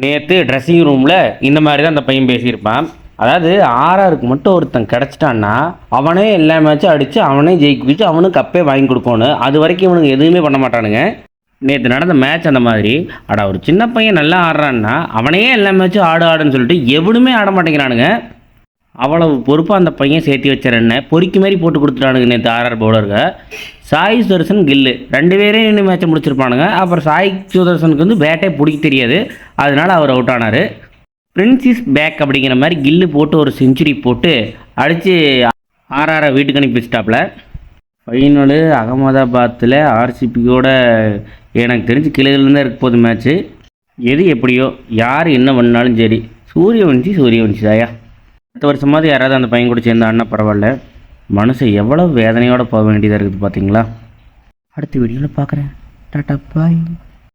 நேற்று ட்ரெஸ்ஸிங் ரூமில் இந்த மாதிரி தான் அந்த பையன் பேசியிருப்பான். அதாவது ஆர்ஆருக்கு மட்டும் ஒருத்தன் கிடச்சிட்டான்னா அவனே எல்லா மேட்சும் அடித்து அவனே ஜெயிக்க வச்சு அவனுக்கு கப்பே வாங்கி கொடுக்கணும். அது வரைக்கும் இவனுக்கு எதுவுமே பண்ண மாட்டானுங்க. நேற்று நடந்த மேட்ச் அந்த மாதிரி. ஒரு சின்ன பையன் நல்லா ஆடுறான்னா அவனையே எல்லா மேட்சும் ஆடுன்னு சொல்லிட்டு எவனுமே ஆட மாட்டேங்கிறானுங்க. அவ்வளவு பொறுப்பாக அந்த பையன் சேர்த்து வச்சிடறேன்னு பொறிக்கு மாதிரி போட்டு கொடுத்துட்டானுங்க நேற்று ஆர்ஆர் பவுலருங்க. சாய் சுதர்சன் கில்லு 2 பேரையும் இன்னும் மேட்சை முடிச்சிருப்பானுங்க. அப்புறம் சாய் சுதர்சனுக்கு வந்து பேட்டே பிடிக்க தெரியாது, அதனால அவர் அவுட் ஆனார். பிரின்சிஸ் பேக் அப்படிங்கிற மாதிரி கில்லு போட்டு ஒரு செஞ்சுரி போட்டு அடித்து ஆர்ஆரை வீட்டுக்கு அனுப்பி வச்சிட்டாப்புல. ஃபைனலு அகமதாபாத்தில் ஆர்சிபியோட எனக்கு தெரிஞ்சு கிளையிலேருந்து இருக்க போகுது மேட்ச்சு. எது எப்படியோ யார் என்ன பண்ணாலும் சரி சூரியவன்ஷி தாயா. அடுத்த வருஷமாவது யாராவது அந்த பையன் கூட சேர்ந்து ஆடினா பரவாயில்ல. மனுஷன் எவ்வளோ வேதனையோடு போக வேண்டியதாக இருக்குது பார்த்தீங்களா. அடுத்த வீடியோவில் பார்க்குறேன். டாட்டா பாய்.